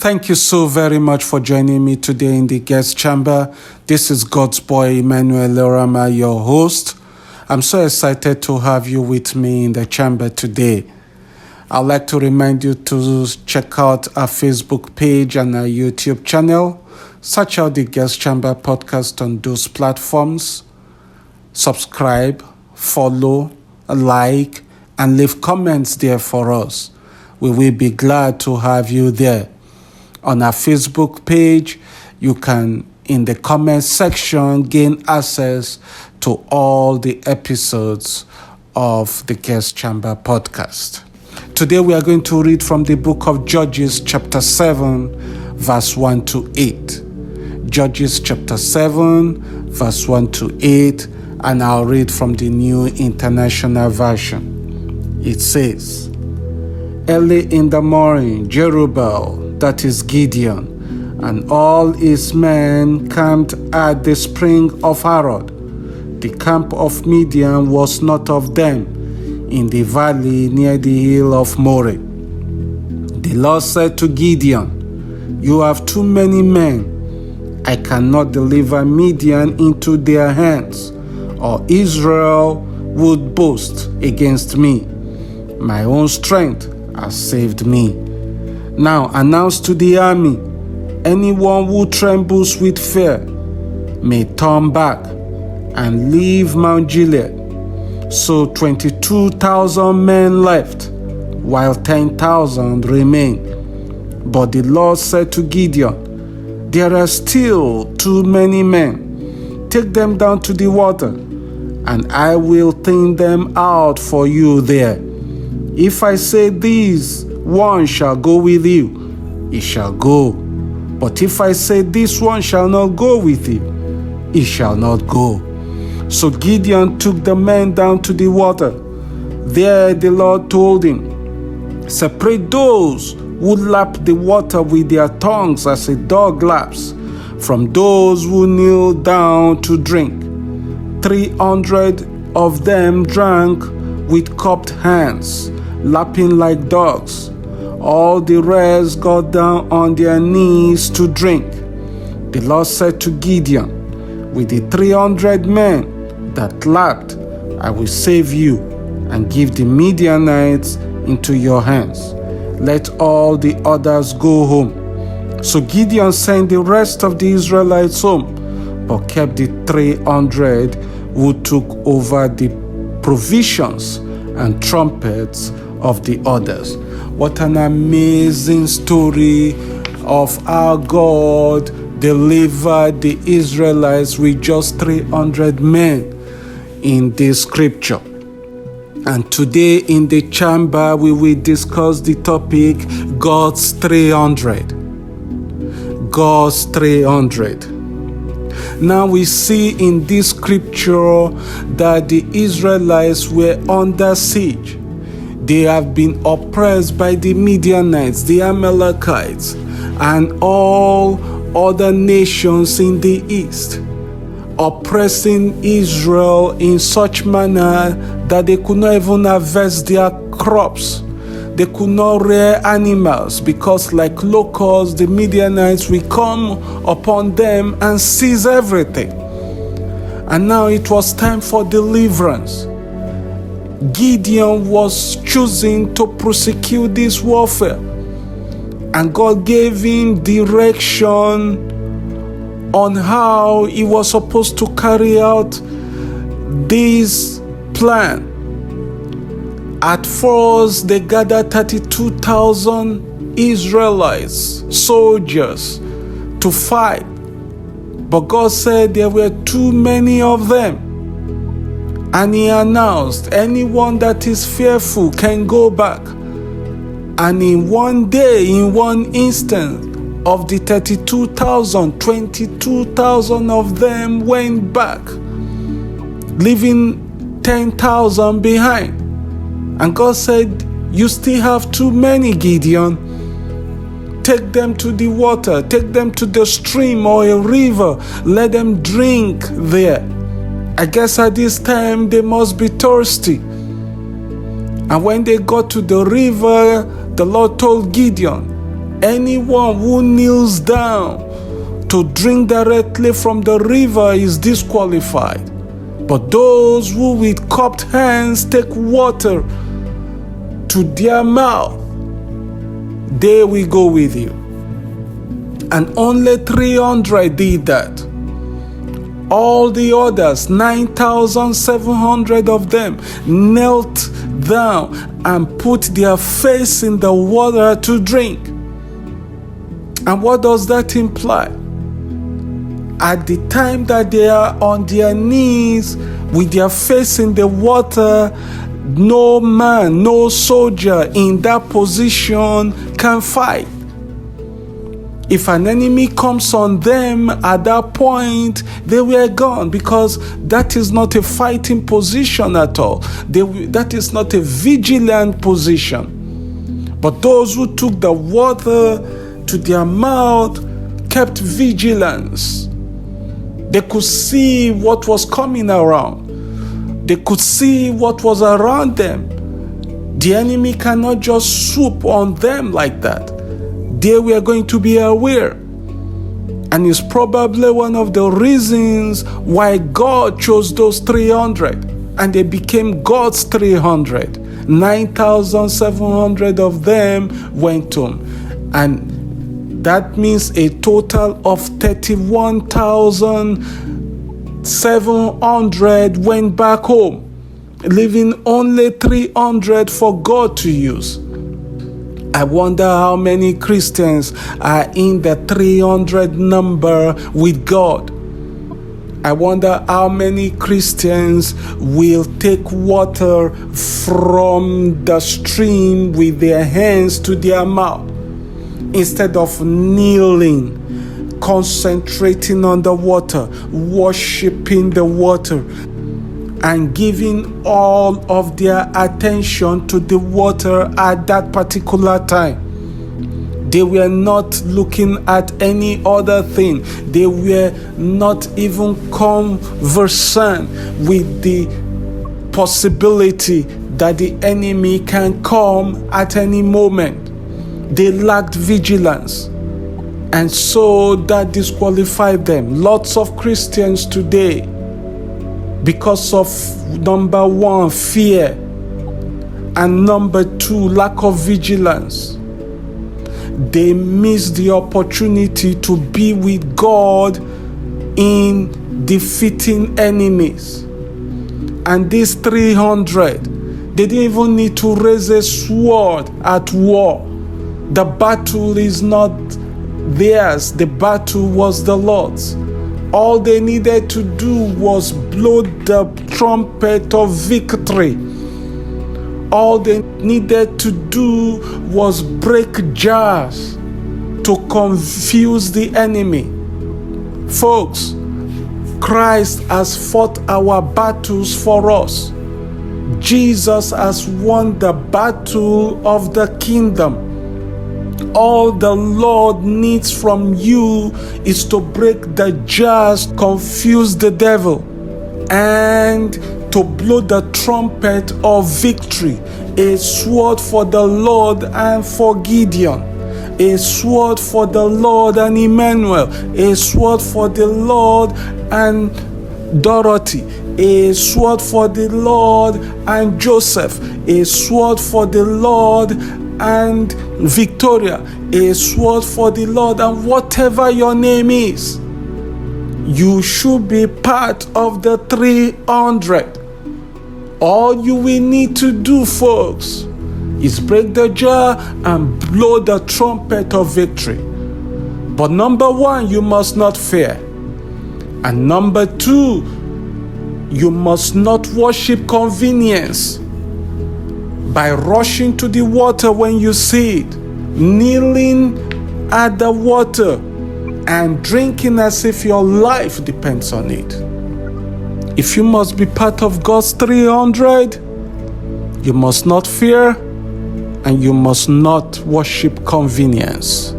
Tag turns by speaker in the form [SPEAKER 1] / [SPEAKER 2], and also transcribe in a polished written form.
[SPEAKER 1] Thank you so very much for joining me today in the guest chamber. This is God's boy, Emmanuel, your host. I'm so excited to have you with me in the chamber today. I'd like to remind you to check out our Facebook page and our YouTube channel. Search out the Guest Chamber podcast on those platforms. Subscribe, follow, like, and leave comments there for us. We will be glad to have you there. On our Facebook page, you can, in the comment section, gain access to all the episodes of the Guest Chamber podcast. Today we are going to read from the book of Judges chapter 7, verse 1 to 8. Judges chapter 7, verse 1 to 8, and I'll read from the New International Version. It says, Early in the morning, Jerubbaal, that is Gideon, and all his men camped at the spring of Harod. The camp of Midian was not of them, in the valley near the hill of Moreh. The Lord said to Gideon, You have too many men. I cannot deliver Midian into their hands, or Israel would boast against me. My own strength has saved me. Now announce to the army, anyone who trembles with fear may turn back and leave Mount Gilead. So 22,000 men left, while 10,000 remained. But the Lord said to Gideon, There are still too many men. Take them down to the water, and I will thin them out for you there. If I say this one shall go with you, he shall go. But if I say this one shall not go with you, he shall not go. So Gideon took the men down to the water. There the Lord told him, Separate those who lap the water with their tongues as a dog laps, from those who kneel down to drink. 300 of them drank with cupped hands, lapping like dogs. All the rest got down on their knees to drink. The Lord said to Gideon, With the 300 men that lapped, I will save you and give the Midianites into your hands. Let all the others go home. So Gideon sent the rest of the Israelites home, but kept the 300 who took over the provisions and trumpets of the others. What an amazing story of how God delivered the Israelites with just 300 men in this scripture. And today in the chamber we will discuss the topic God's 300. God's 300. Now we see in this scripture that the Israelites were under siege. They have been oppressed by the Midianites, the Amalekites, and all other nations in the east, oppressing Israel in such manner that they could not even harvest their crops. They could not rear animals because, like locusts, the Midianites will come upon them and seize everything. And now it was time for deliverance. Gideon was choosing to prosecute this warfare, and God gave him direction on how he was supposed to carry out this plan. At first, they gathered 32,000 Israelites, soldiers, to fight, but God said there were too many of them. And he announced, anyone that is fearful can go back. And in one day, in one instant, of the 32,000, 22,000 of them went back, leaving 10,000 behind. And God said, you still have too many, Gideon. Take them to the water, take them to the stream or a river, let them drink there. I guess at this time they must be thirsty. And when they got to the river, the Lord told Gideon, Anyone who kneels down to drink directly from the river is disqualified. But those who with cupped hands take water to their mouth, they will go with you. And only 300 did that. All the others, 9,700 of them, knelt down and put their face in the water to drink. And what does that imply? At the time that they are on their knees with their face in the water, no man, no soldier in that position can fight. If an enemy comes on them at that point, they were gone, because that is not a fighting position at all. That is not a vigilant position. But those who took the water to their mouth kept vigilance. They could see what was coming around. They could see what was around them. The enemy cannot just swoop on them like that. They were going to be aware. And it's probably one of the reasons why God chose those 300. And they became God's 300. 9,700 of them went home. And that means a total of 31,700 went back home, leaving only 300 for God to use. I wonder how many Christians are in the 300 number with God. I wonder how many Christians will take water from the stream with their hands to their mouth, instead of kneeling, concentrating on the water, worshiping the water, and giving all of their attention to the water at that particular time. They were not looking at any other thing. They were not even conversant with the possibility that the enemy can come at any moment. They lacked vigilance, and so that disqualified them. Lots of Christians today, because of number one, fear, and number two, lack of vigilance, they miss the opportunity to be with God in defeating enemies. And these 300, they didn't even need to raise a sword at war. The battle is not theirs. The battle was the Lord's. All they needed to do was blow the trumpet of victory. All they needed to do was break jars to confuse the enemy. Folks, Christ has fought our battles for us. Jesus has won the battle of the kingdom. All the Lord needs from you is to break the jars, confuse the devil, and to blow the trumpet of victory. A sword for the Lord and for Gideon. A sword for the Lord and Emmanuel. A sword for the Lord and Dorothy. A sword for the Lord and Joseph. A sword for the Lord and Victoria. A sword for the Lord, and whatever your name is, you should be part of the 300. All you will need to do, folks, is break the jar and blow the trumpet of victory. But number one, you must not fear. And number two, you must not worship convenience by rushing to the water when you see it, kneeling at the water and drinking as if your life depends on it. If you must be part of God's 300, you must not fear and you must not worship convenience.